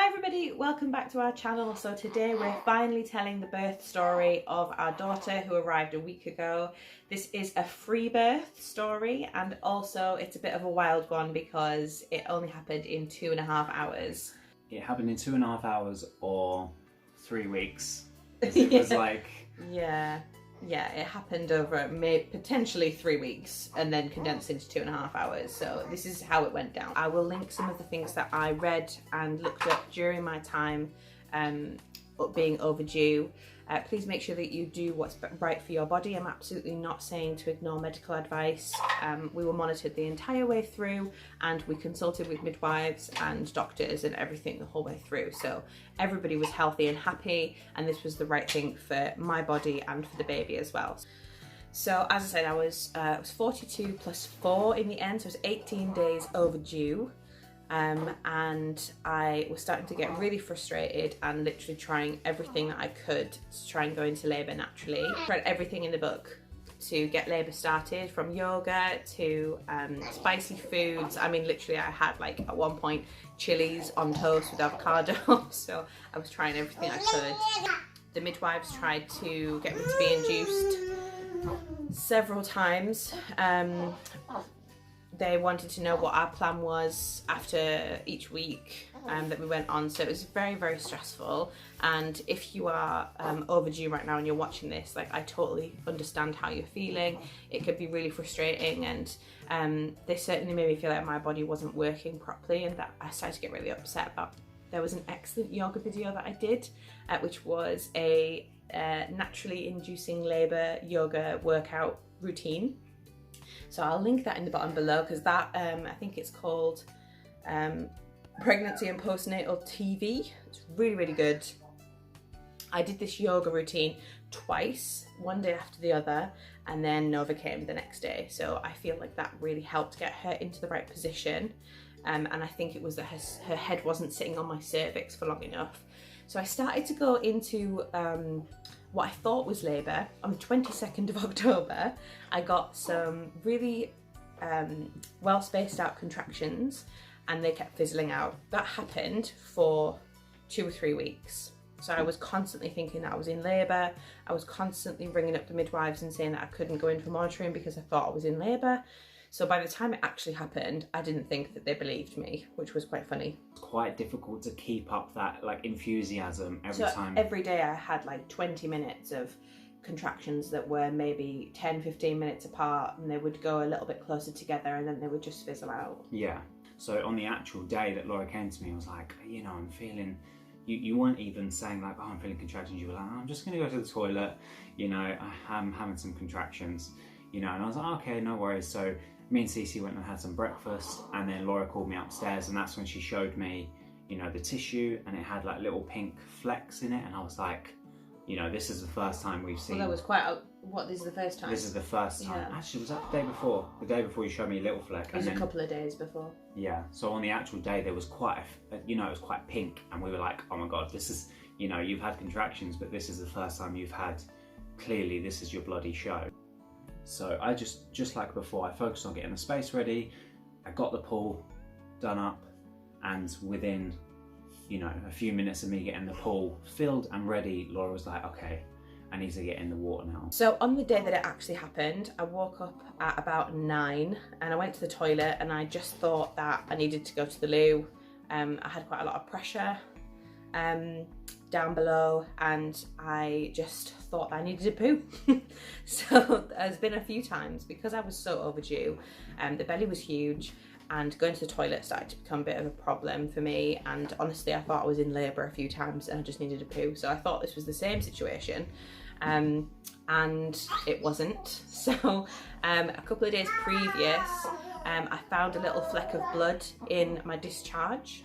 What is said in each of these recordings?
Hi everybody, welcome back to our channel. So today we're finally telling the birth story of our daughter who arrived a week ago. This is a free birth story and also it's a bit of a wild one because it only happened in 2.5 hours. It happened in 2.5 hours or 3 weeks. It was like... Yeah, it happened over potentially 3 weeks and then condensed into 2.5 hours. So this is how it went down. I will link some of the things that I read and looked up during my time being overdue. Please make sure that you do what's right for your body. I'm absolutely not saying to ignore medical advice. We were monitored the entire way through and we consulted with midwives and doctors and everything the whole way through. So everybody was healthy and happy and this was the right thing for my body and for the baby as well. So as I said, I was 42 plus 4 in the end, so it was 18 days overdue. And I was starting to get really frustrated and literally trying everything that I could to try and go into labour naturally. I read everything in the book to get labour started, from yoga to spicy foods. I mean, literally I had like at one point chilies on toast with avocado, so I was trying everything I could. The midwives tried to get me to be induced several times. They wanted to know what our plan was after each week that we went on, so it was very, very stressful. And if you are overdue right now and you're watching this, like, I totally understand how you're feeling. It could be really frustrating, and they certainly made me feel like my body wasn't working properly and that I started to get really upset about. There was an excellent yoga video that I did, which was a naturally inducing labour yoga workout routine. So I'll link that in the bottom below because that, I think it's called Pregnancy and Postnatal TV. It's really, really good. I did this yoga routine twice, one day after the other, and then Nova came the next day. So I feel like that really helped get her into the right position. And I think it was that her head wasn't sitting on my cervix for long enough. So I started to go into what I thought was labour. On the 22nd of October, I got some really well spaced out contractions and they kept fizzling out. That happened for 2 or 3 weeks. So I was constantly thinking that I was in labour. I was constantly ringing up the midwives and saying that I couldn't go in for monitoring because I thought I was in labour. So by the time it actually happened, I didn't think that they believed me, which was quite funny. It's quite difficult to keep up that like enthusiasm every time. Every day I had like 20 minutes of contractions that were maybe 10-15 minutes apart, and they would go a little bit closer together and then they would just fizzle out. Yeah. So on the actual day that Laura came to me, I was like, you know, I'm feeling... You weren't even saying like, oh, I'm feeling contractions. You were like, oh, I'm just going to go to the toilet. You know, I'm having some contractions. You know, and I was like, okay, no worries. So me and Cece went and had some breakfast, and then Laura called me upstairs, and that's when she showed me, you know, the tissue, and it had like little pink flecks in it, and I was like, you know, this is the first time we've seen... Well, that was quite this is the first time? This is the first time. Yeah. Actually, was that the day before? The day before you showed me a little fleck. It was a couple of days before. Yeah, so on the actual day there was quite, you know, it was quite pink, and we were like, oh my God, this is, you know, you've had contractions, but this is the first time you've had, clearly this is your bloody show. So I just like before, I focused on getting the space ready. I got the pool done up, and within, you know, a few minutes of me getting the pool filled and ready, Laura was like, okay, I need to get in the water now. So on the day that it actually happened, I woke up at about 9 and I went to the toilet and I just thought that I needed to go to the loo. I had quite a lot of pressure down below and I just thought I needed a poo. So there's been a few times, because I was so overdue, the belly was huge and going to the toilet started to become a bit of a problem for me, and honestly I thought I was in labour a few times and I just needed a poo. So I thought this was the same situation, and it wasn't. So a couple of days previous I found a little fleck of blood in my discharge.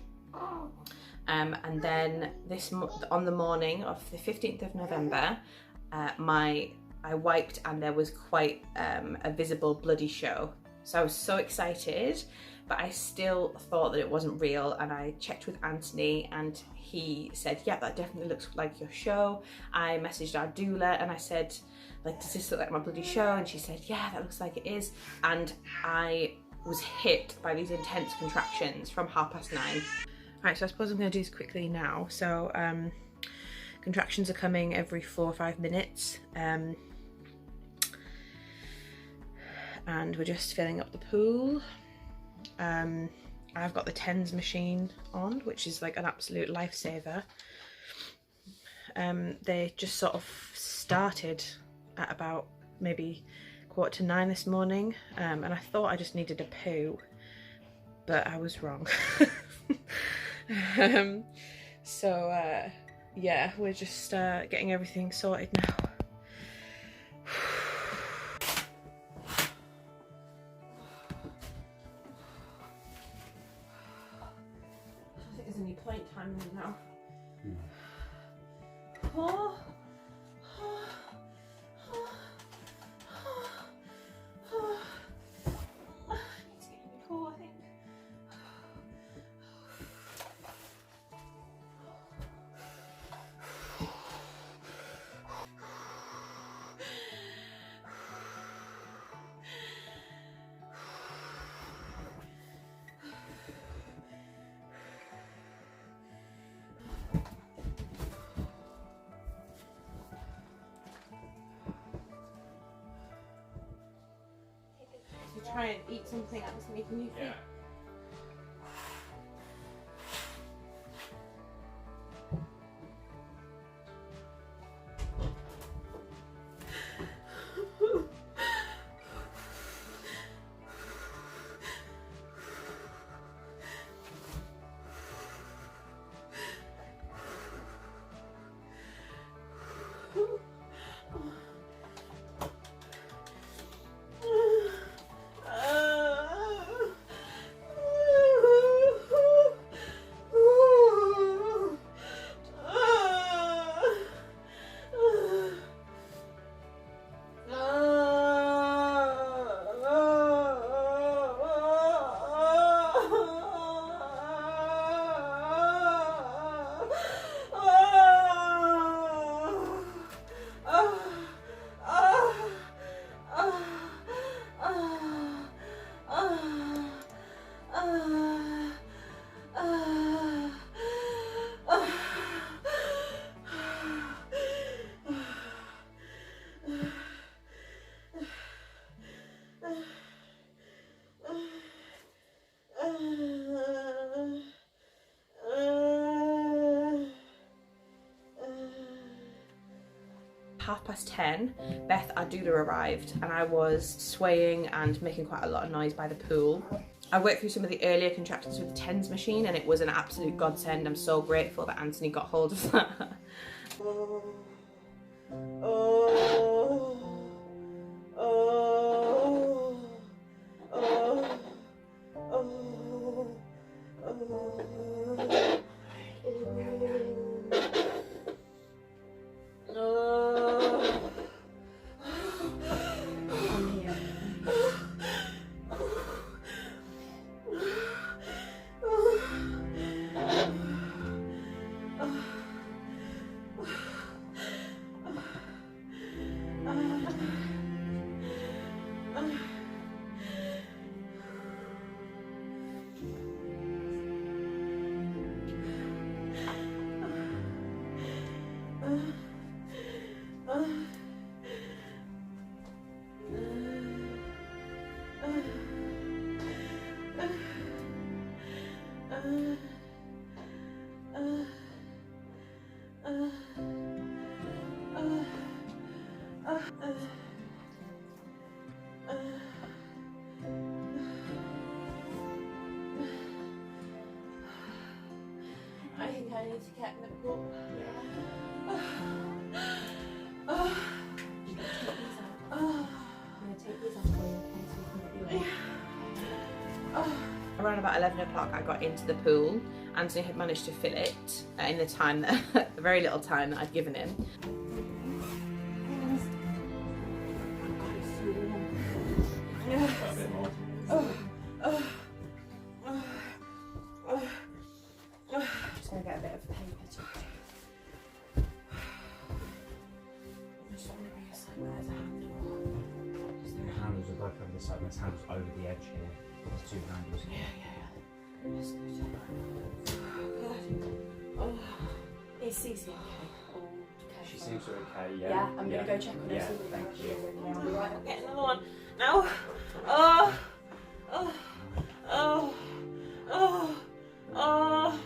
And then on the morning of the 15th of November, I wiped and there was quite a visible bloody show. So I was so excited, but I still thought that it wasn't real, and I checked with Anthony and he said, yeah, that definitely looks like your show. I messaged our doula and I said, like, does this look like my bloody show? And she said, yeah, that looks like it is. And I was hit by these intense contractions from 9:30. Right, so I suppose I'm going to do this quickly now. So contractions are coming every 4 or 5 minutes, and we're just filling up the pool. I've got the TENS machine on, which is like an absolute lifesaver. They just sort of started at about maybe 8:45 this morning, and I thought I just needed a poo, but I was wrong. Yeah, we're just getting everything sorted now. I think there's any point timing it now. Oh. Try and eat something that's making you feel. Half past 10, Beth, our doula, arrived, and I was swaying and making quite a lot of noise by the pool. I worked through some of the earlier contractions with the TENS machine, and it was an absolute godsend. I'm so grateful that Anthony got hold of that. I think I need to get in the pool. Around about 11 o'clock I got into the pool. Anthony had managed to fill it in the time that, the very little time that I'd given him. Just gonna get a bit of paper to I'm just gonna bring a side where there's a handle. The handles are both over the side, and there's handles over the edge here. There's 2 handles. Yeah. That's good. Is Cece okay? She seems okay, yeah. Yeah, I'm going to go check on her. Yeah, See if thank you. I'll be right. I'll get another one. No. Oh. Oh. Oh. Oh. Oh.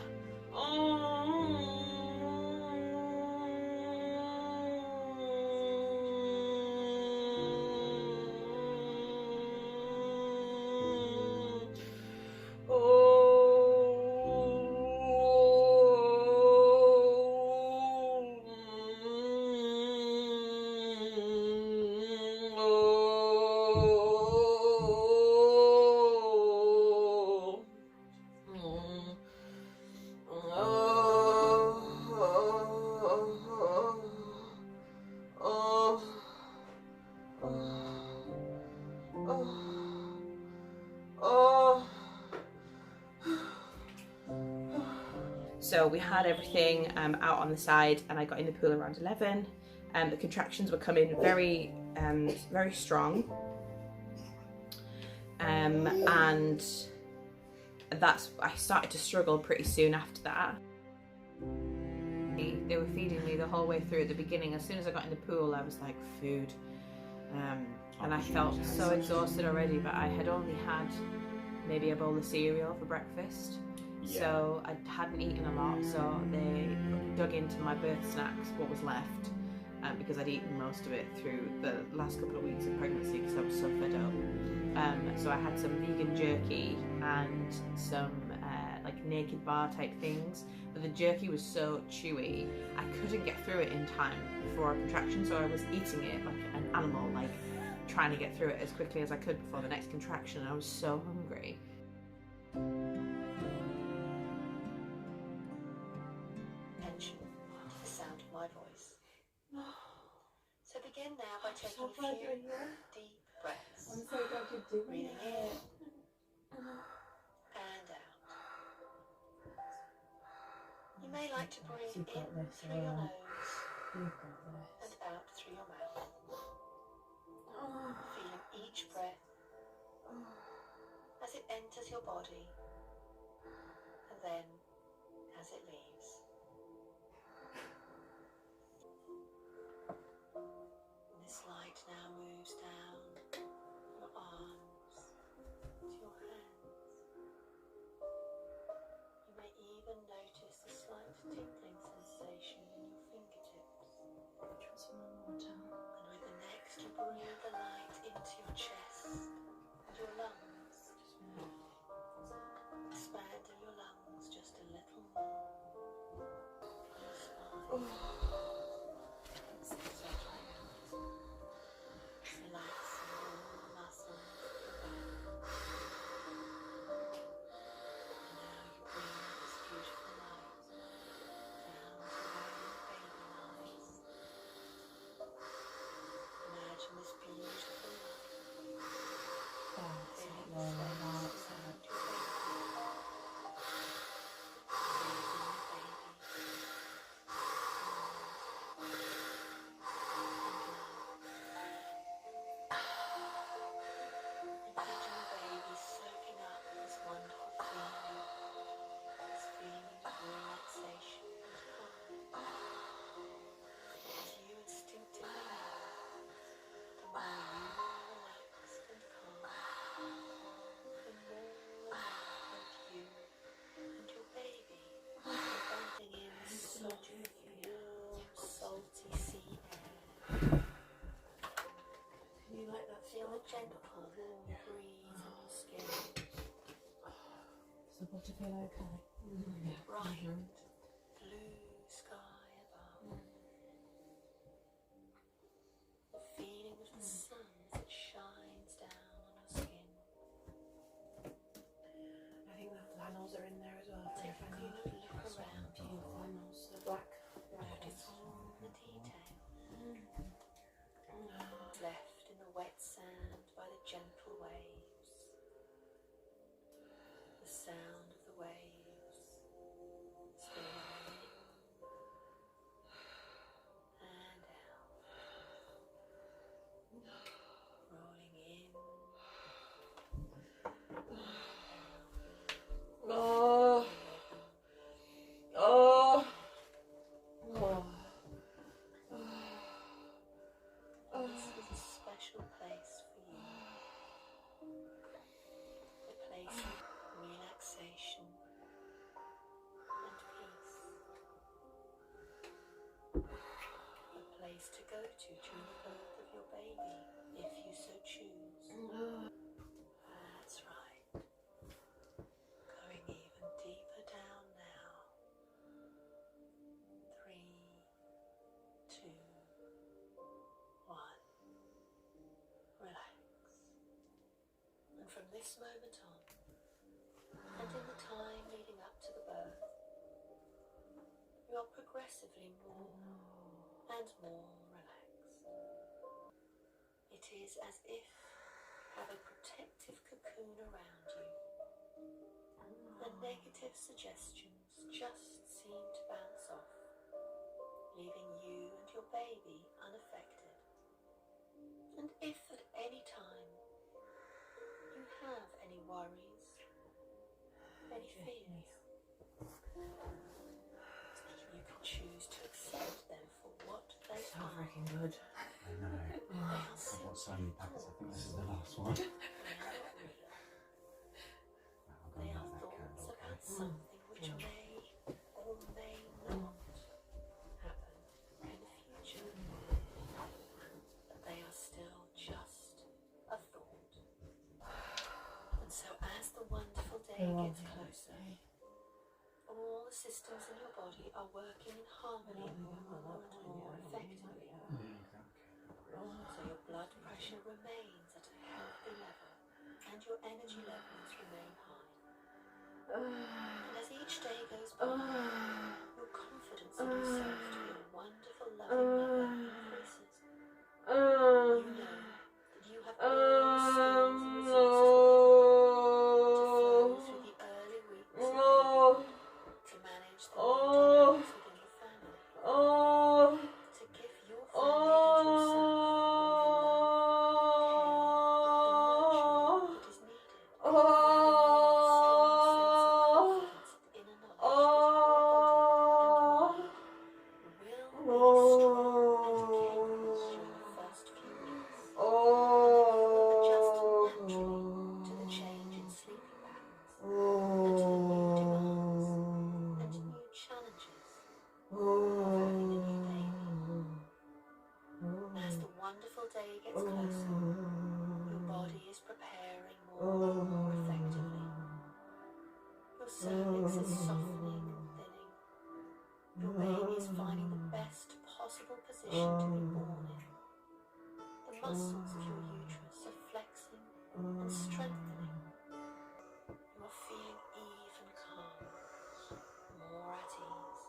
So we had everything out on the side, and I got in the pool around 11. The contractions were coming very strong, and I started to struggle pretty soon after that. They were feeding me the whole way through. At the beginning, as soon as I got in the pool, I was like, food, and I felt so exhausted already, but I had only had maybe a bowl of cereal for breakfast. Yeah. So I hadn't eaten a lot, so they dug into my birth snacks, what was left, because I'd eaten most of it through the last couple of weeks of pregnancy because I was so fed up. So I had some vegan jerky and some like naked bar type things, but the jerky was so chewy I couldn't get through it in time before a contraction, so I was eating it like an animal, like trying to get through it as quickly as I could before the next contraction, and I was so hungry. Attention to the sound of my voice. So begin now by taking a few deep breaths. I'm so glad you're doing Breathing it. in and out. You may like to breathe You've got in this, through your nose You've got and this. out through your mouth. Feeling each breath as it enters your body and then as it leaves. And this light now moves down your arms to your hands. You may even notice a slight tingling sensation in your fingertips. And with the next you breathe the light into your chest and your lungs. Expanding your lungs just a little more. Your spine. Relaxing all the muscles of your back. And now you bring this beautiful light down to where your baby lies. Imagine this beautiful light filling the space around your baby. Imagine your baby soaking up this wonderful feeling, this feeling of relaxation and calm. As you instinctively know, the more you relax and calm, the more relaxed you and your baby are breathing in soft, warm, salty sea air. You like that? Feel the gentle warm breeze on your skin. Does the water feel okay? Bright blue sky above. The feeling of the sun as it shines down on your skin. I think the flannels are in there as well. Take a good look around you. Flannels, the black. Notice all the detail. Left in the wet sand by the gentle waves. The sound of the waves spilling in and out. Rolling in. Oh. Your place to go to during the birth of your baby, if you so choose. That's right. Going even deeper down now. 3, 2, 1. Relax. And from this moment on, and in the time leading up to the birth, you are progressively more and more relaxed. It is as if you have a protective cocoon around you, and negative suggestions just seem to bounce off, leaving you and your baby unaffected. And if at any time you have any worries, any fears, you can choose to accept them for what they So are. freaking good. I know. I've got so many packets. I think this is the last one. They are thoughts about something which may or may not happen in the future. But they are still just a thought. And so as the wonderful day gets closer, all the systems in your body are working in harmony more and more effectively. So your blood pressure remains at a healthy level and your energy levels remain high. And as each day goes by, your confidence in yourself to be a wonderful, loving mother increases. You know that you have all the skills and resources to flow through the early weeks of babyhood, to manage the new dynamics within the family, to give your family and yourself all the love, care, and nurturing that is needed. You have a strong sense of confidence and inner knowledge that your body and mind will be strong and capable during the first few weeks. And that you will adjust naturally to the change in sleeping patterns and to the new demands and new challenges of having a new baby. And as the wonderful day gets closer, your body is preparing more and more effectively. Your cervix is softening and thinning. Your baby is finding the best possible position to be born in. The muscles of your uterus are flexing and strengthening. You are feeling even calmer, more at ease,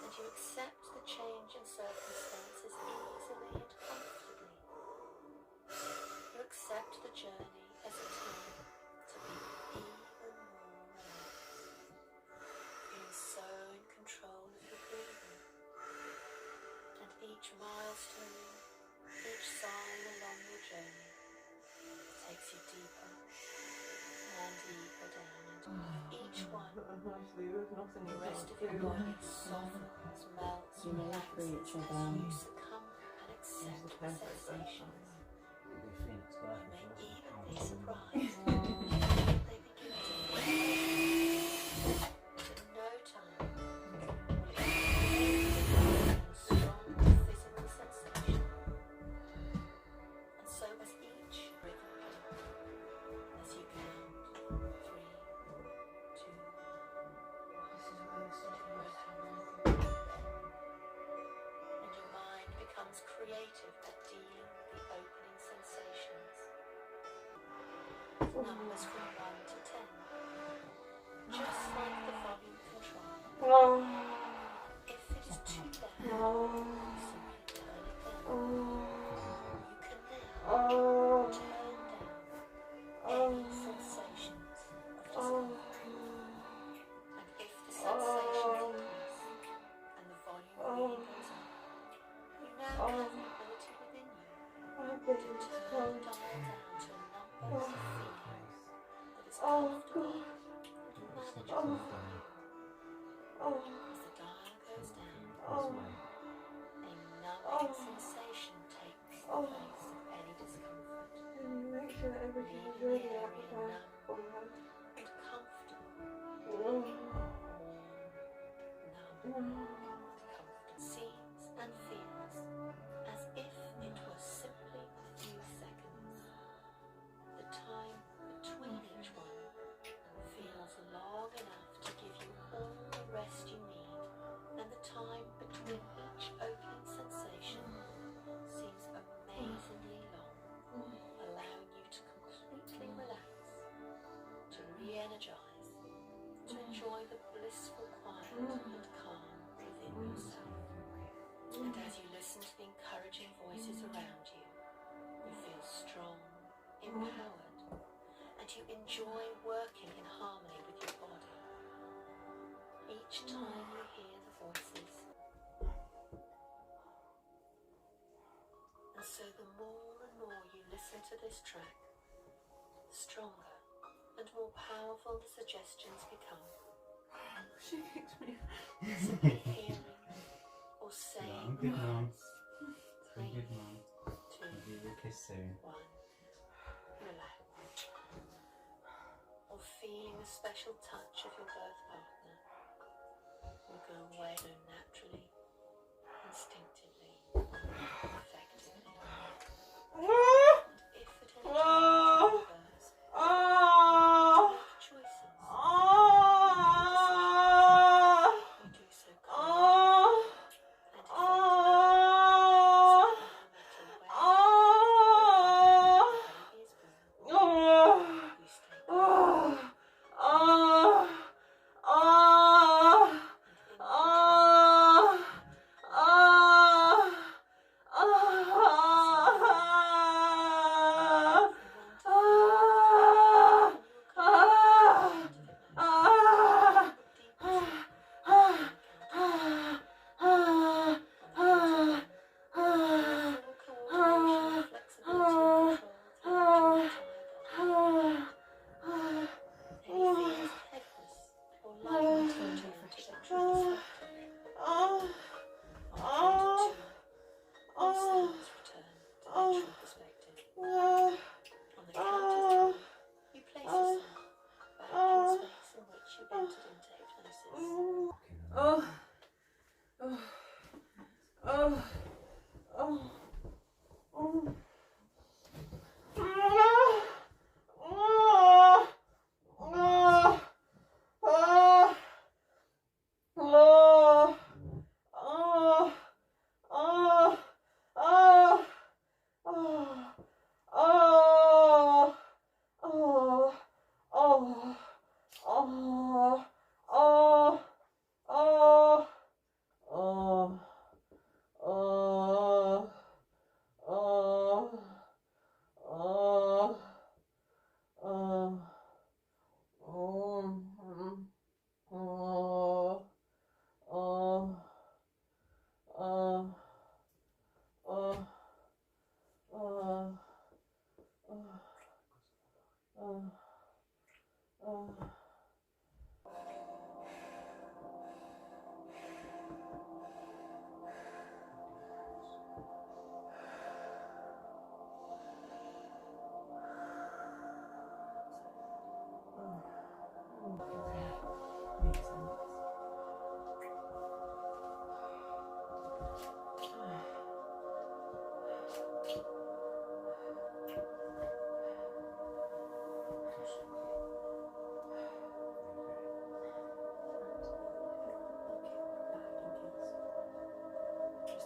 and you accept the change in circumstances easily and comfortably. You accept the journey as a time to be even more relaxed, feeling so in control of your breathing. And each milestone, each sign along your journey takes you deeper and deeper down into each one. The rest of your body softens, melts, relaxes as you succumb and accept the sensations. You may even be surprised that they begin to feel. But in no time will you feel a strong physical sensation. And so as each rhythm beats, as you count 3, 2, 1, and your mind becomes creative at dealing with the opening sensations. Numbers from 1 to 10, just like the volume control. If it is too loud, simply turn it down. You can now turn down any sensations of discomfort. And if the sensations increase and the volume reading goes up, you now have the ability within you to turn the dial down to a number you feel that is comfortable and manageable for you. As the dial goes down, a numbing sensation takes the place of any discomfort, leaving the area numb and comfortable, warm, numb and comfortable. Seems and feels as if it was simply a few seconds. The time between each one feels long enough to give you all the rest you need, and the time between each opening sensation seems amazingly long, allowing you to completely relax, to re-energize, to enjoy the blissful quiet and calm within yourself. And as you listen to the encouraging voices around you, you feel strong, empowered, and you enjoy working in harmony with your body. Each time you hear the voices. And so the more and more you listen to this track, the stronger and more powerful the suggestions become. She kicked me. Simply hearing or saying Good mum. Three, Good mum. two, I'll give you a kiss soon. one. Relax. Or feeling the special touch of your birth partner will go away so naturally, instinctively, effectively. And if at any time during birth you make choices, you do so calmly and effectively.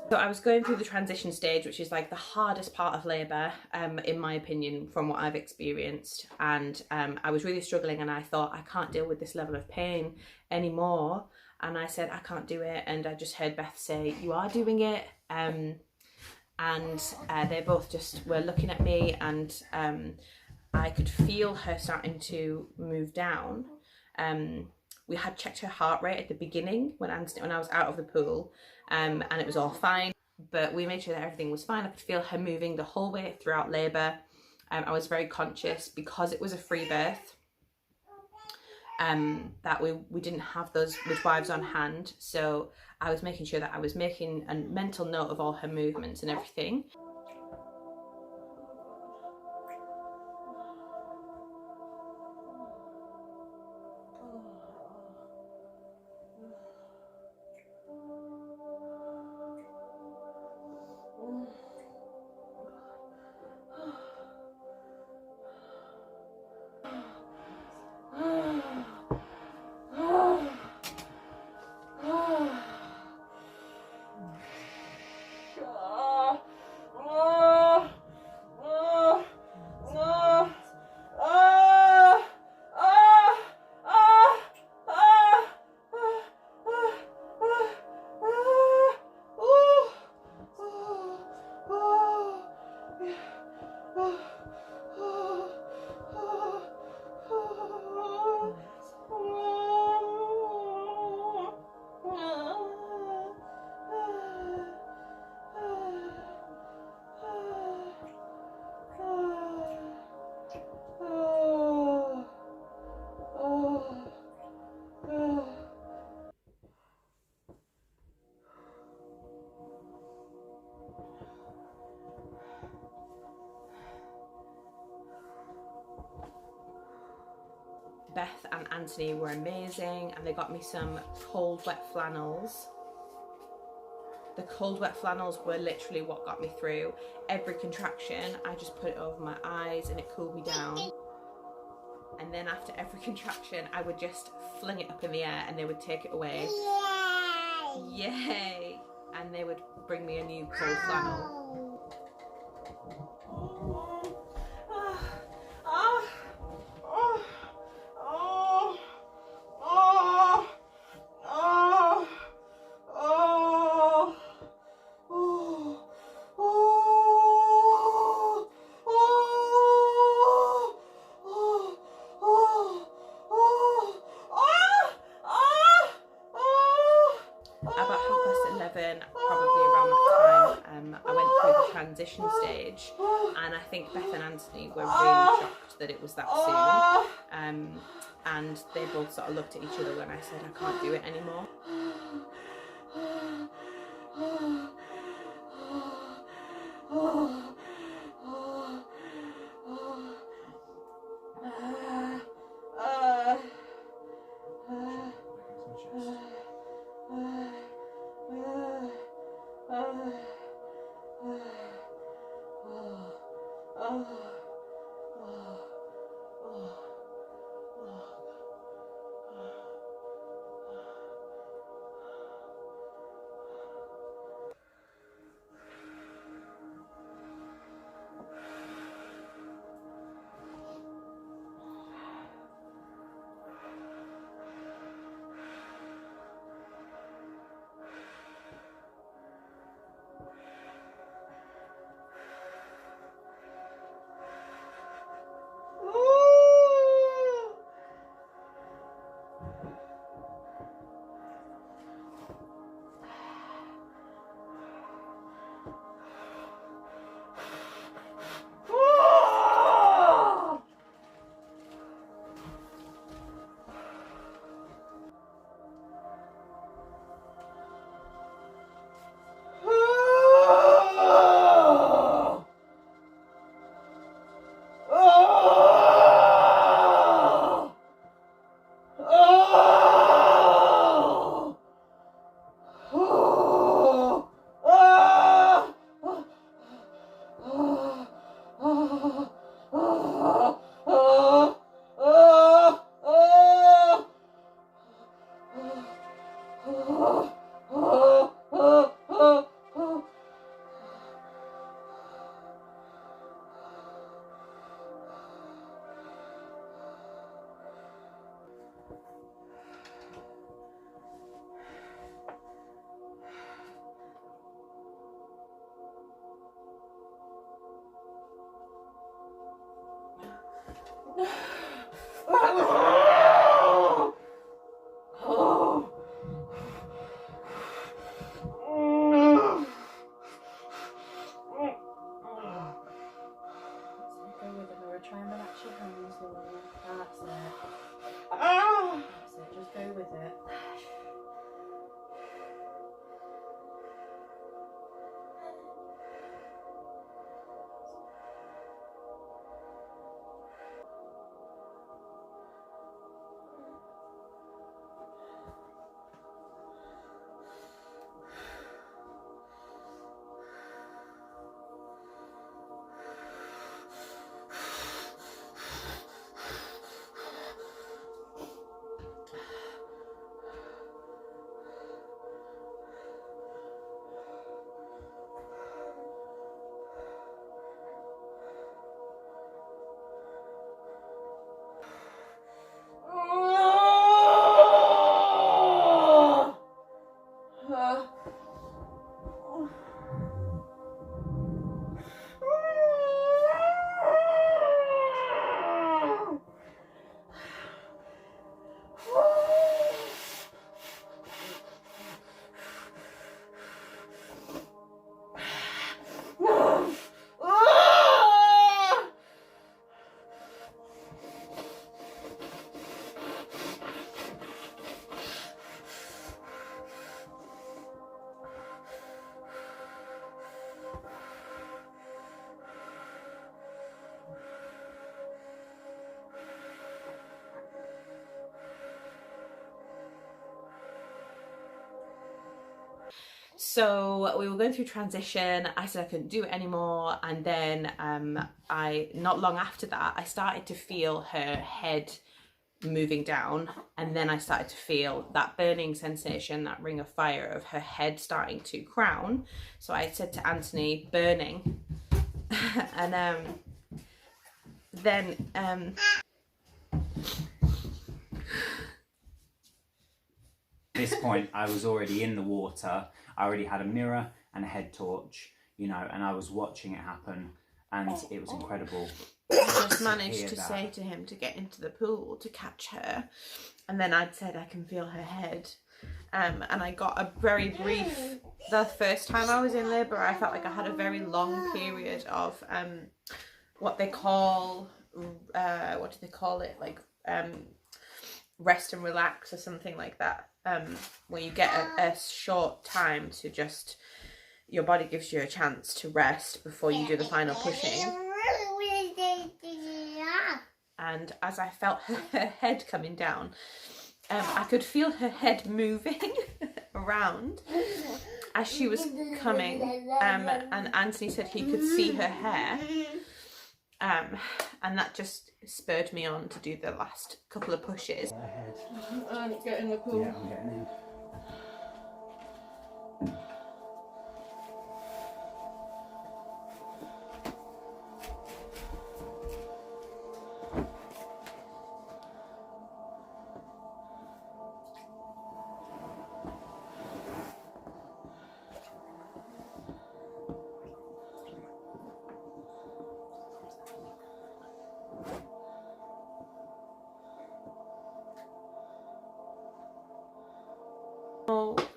So I was going through the transition stage, which is like the hardest part of labour, in my opinion, from what I've experienced. And I was really struggling, and I thought, I can't deal with this level of pain anymore. And I said, I can't do it. And I just heard Beth say, you are doing it. And they both just were looking at me, and I could feel her starting to move down. We had checked her heart rate at the beginning when I was out of the pool, and it was all fine, but we made sure that everything was fine. I could feel her moving the whole way throughout labour. I was very conscious because it was a free birth, that we didn't have those midwives on hand, so I was making sure that I was making a mental note of all her movements and everything. Beth and Anthony were amazing, and they got me some cold wet flannels. The cold wet flannels were literally what got me through. Every contraction, I just put it over my eyes and it cooled me down. And then after every contraction, I would just fling it up in the air and they would take it away. Yay! Yay! And they would bring me a new cold flannel. Transition stage, and I think Beth and Anthony were really shocked that it was that soon, and they both sort of looked at each other when I said I can't do it anymore. Try and relax your hands, Laura. That's it. That's it. Just go with it. So we were going through transition. I said I couldn't do it anymore, and then not long after that, I started to feel her head moving down, and then I started to feel that burning sensation, that ring of fire of her head starting to crown. So I said to Anthony, burning. And then At this point, I was already in the water. I already had a mirror and a head torch, you know, and I was watching it happen, and it was incredible. I just managed to say to him to get into the pool to catch her, and then I'd said I can feel her head, and I got a very brief. The first time I was in labour, I felt like I had a very long period of what they call what do they call it, like rest and relax or something like that, where you get a short time to just, your body gives you a chance to rest before you do the final pushing. And as I felt her head coming down, I could feel her head moving around as she was coming, and Anthony said he could see her hair, and that just spurred me on to do the last couple of pushes. Get in the pool. Yeah, I'm getting in.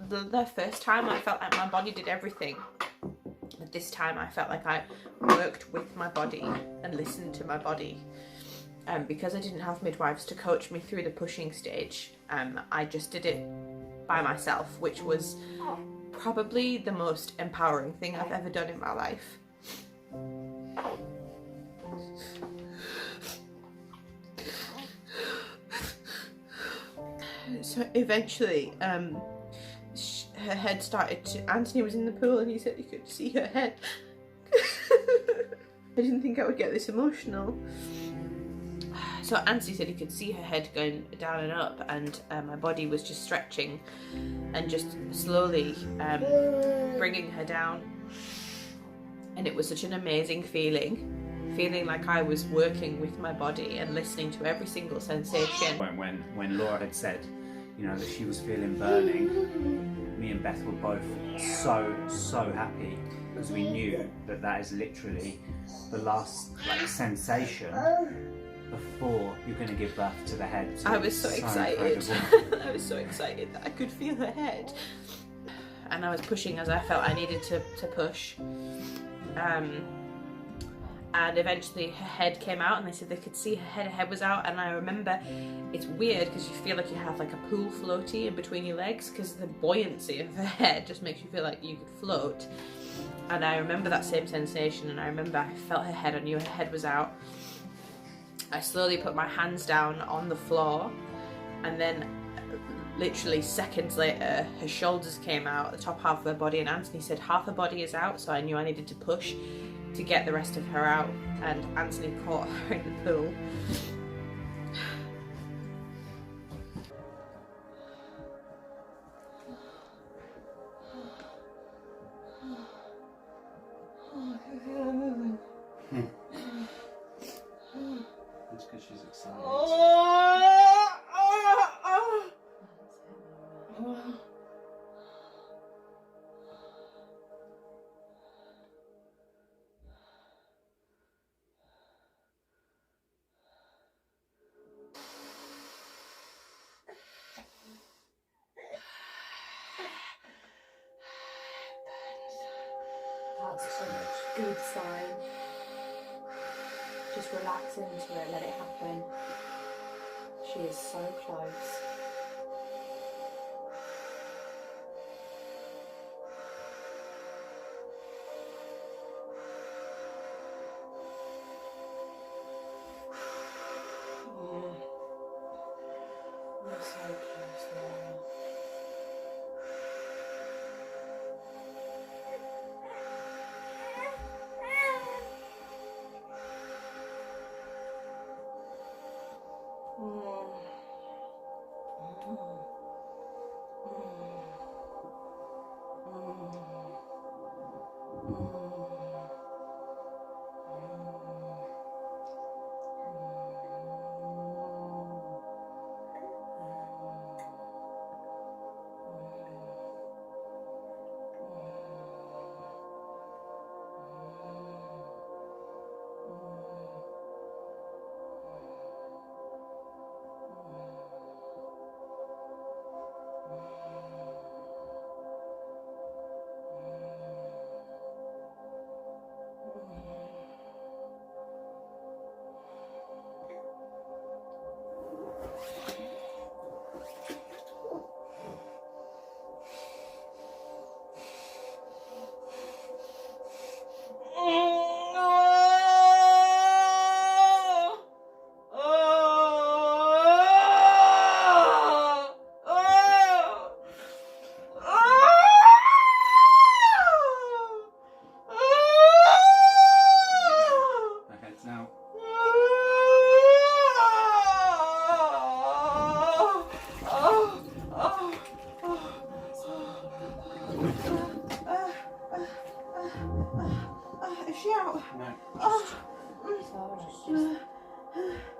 The first time I felt like my body did everything, but this time I felt like I worked with my body and listened to my body. Because I didn't have midwives to coach me through the pushing stage, I just did it by myself, which was probably the most empowering thing I've ever done in my life. So eventually, her head started to, Anthony was in the pool and he said he could see her head. I didn't think I would get this emotional. So Anthony said he could see her head going down and up, and my body was just stretching and just slowly bringing her down. And it was such an amazing feeling like I was working with my body and listening to every single sensation. When Laura had said, you know, that she was feeling burning, me and Beth were both so happy, because we knew that that is literally the last sensation before you're going to give birth to the head. So I was so excited. I was so excited that I could feel her head, and I was pushing as I felt I needed to push. And eventually her head came out, and they said they could see her head was out. And I remember, it's weird because you feel like you have like a pool floaty in between your legs, because the buoyancy of her head just makes you feel like you could float. And I remember that same sensation, and I remember I felt her head, I knew her head was out. I slowly put my hands down on the floor, and then literally seconds later her shoulders came out, the top half of her body, and Anthony said half her body is out, so I knew I needed to push to get the rest of her out, and Anthony caught her in the pool. That's because she's excited. That's a good sign. Just relax into it, let it happen. She is so close. You're so close, Laura.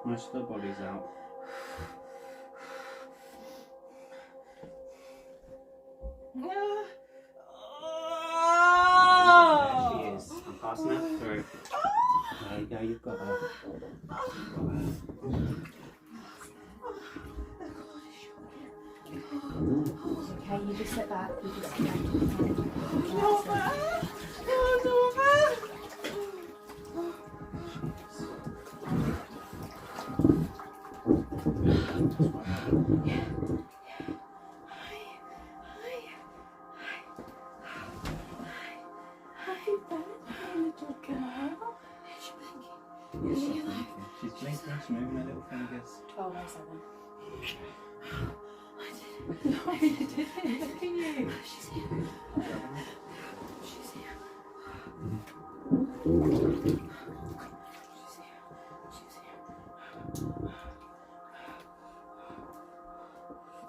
Most of the body's out. There she is. I'm passing that through. There you go, you've got her. Okay, you just sit back. You just sit back. She's blinking, she's moving her little fingers. 12:07. No, I didn't. Look at you. She's here. She's here.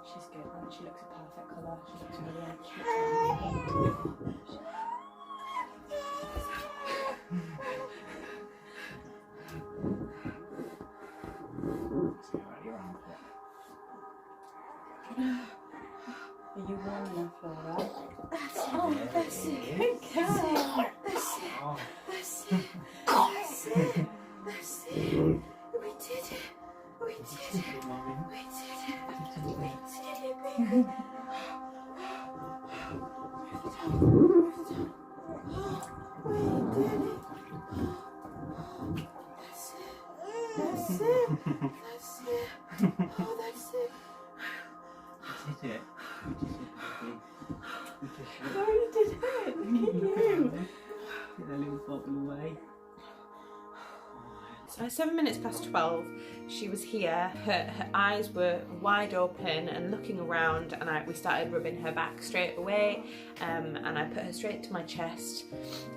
She's good, and she looks a perfect colour. She looks brilliant. She looks Are you warm enough, Laura? That's it. Oh, that's it. Good girl. That's it. That's it. That's it. That's it. We did it. We did it. We did it. We did it, baby. That's it. That's it. That's it. Oh, that's it. We did it. We did it, baby. We did it. Oh, you did it. Look at you. Get that little bobble away. So 7 minutes past 12, she was here, her eyes were wide open and looking around, and we started rubbing her back straight away, and I put her straight to my chest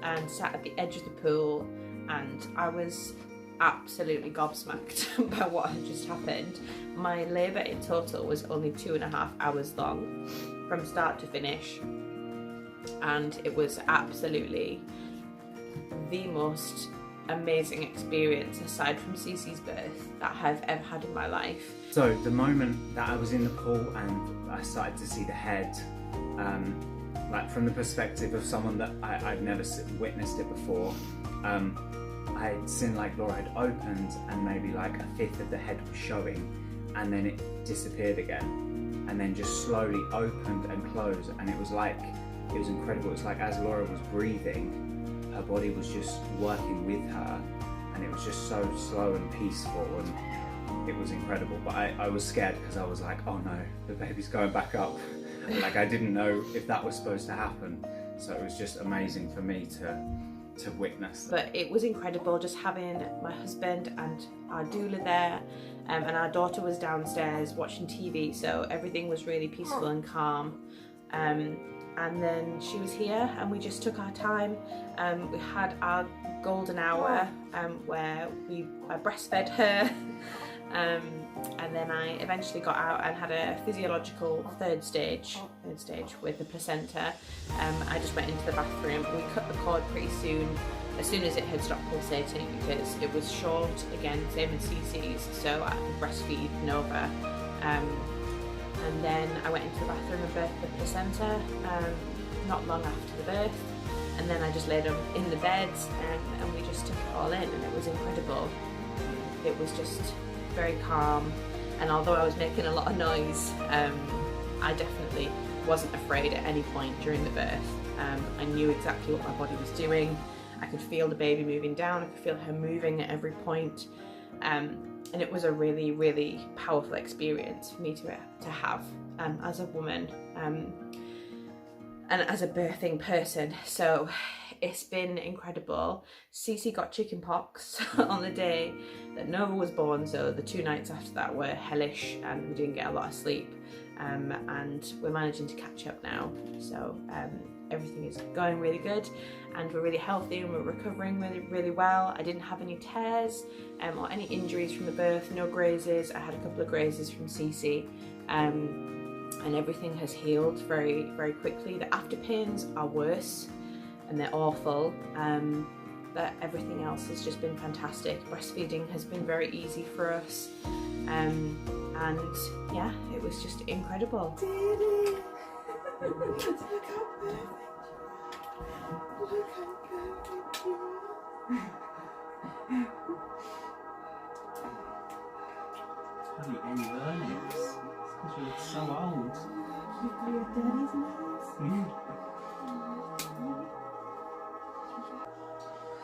and sat at the edge of the pool, and I was absolutely gobsmacked by what had just happened. My labour in total was only 2.5 hours long from start to finish, and it was absolutely the most amazing experience aside from Cece's birth that I've ever had in my life. So the moment that I was in the pool and I started to see the head, like from the perspective of someone that I'd never witnessed it before, I'd seen like Laura had opened and maybe like 1/5 of the head was showing, and then it disappeared again, and then just slowly opened and closed, and it was incredible. It's like as Laura was breathing, her body was just working with her, and it was just so slow and peaceful, and it was incredible. But I was scared because I was like, oh no, the baby's going back up. Like I didn't know if that was supposed to happen, so it was just amazing for me to witness that. But it was incredible just having my husband and our doula there, and our daughter was downstairs watching TV, so everything was really peaceful and calm. And then she was here and we just took our time. We had our golden hour where I breastfed her. And then I eventually got out and had a physiological third stage with the placenta. I just went into the bathroom. We cut the cord pretty soon, as soon as it had stopped pulsating, because it was short, again, same as CC's, so I could breastfeed Nova. And then I went into the bathroom and birthed the placenta not long after the birth. And then I just laid him in the bed and we just took it all in, and it was incredible. It was just very calm, and although I was making a lot of noise, I definitely wasn't afraid at any point during the birth. I knew exactly what my body was doing. I could feel the baby moving down, I could feel her moving at every point, and it was a really, really powerful experience for me to have as a woman and as a birthing person. So it's been incredible. Cece got chicken pox on the day that Nova was born, so the 2 nights after that were hellish and we didn't get a lot of sleep, and we're managing to catch up now. So everything is going really good and we're really healthy and we're recovering really, really well. I didn't have any tears or any injuries from the birth, no grazes. I had a couple of grazes from Cece, and everything has healed very, very quickly. The after pains are worse and they're awful, but everything else has just been fantastic. Breastfeeding has been very easy for us, and yeah, it was just incredible. Look how perfect you are. Look how perfect you are. Hardly any learnings, because you're so old. You've got your daddy's nose.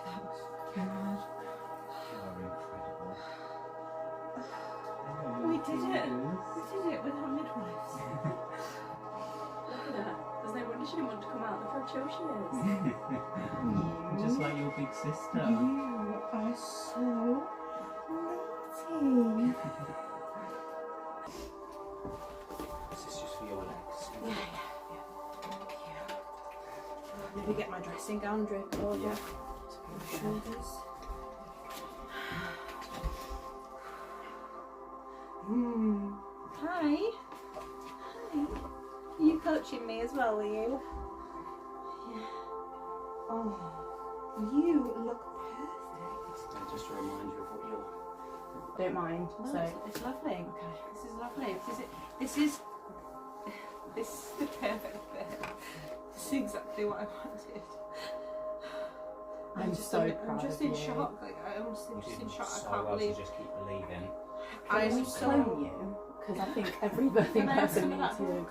That was good. You're incredible. We did it. We did it with our midwives. Look at that. There's no wonder she didn't want to come out. Look how chill she is. Just like your big sister. You are so naughty. This is just for your legs. Yeah. Thank you. Let me get my dressing gown draped over my shoulders. Hi. Hi. Are you coaching me as well, were you? Yeah. Oh, you look perfect. Just to remind you of what you're. Don't mind. No, So it's lovely. okay, this is lovely. This is the perfect bit. This is exactly what I wanted. I'm just so I'm proud just of in you. shock. Like I'm just in shock. So I can't well believe. to just keep believing. I'm we so. clone you? Because I think every birthing Can I have person some of needs that you.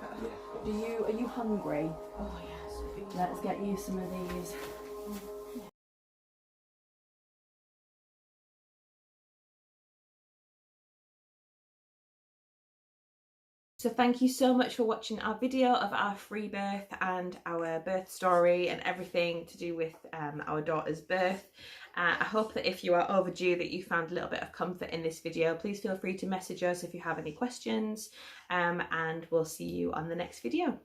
vodka? Are you hungry? Oh yes. Let's get you some of these. So thank you so much for watching our video of our free birth and our birth story and everything to do with our daughter's birth. I hope that if you are overdue that you found a little bit of comfort in this video. Please feel free to message us if you have any questions, and we'll see you on the next video.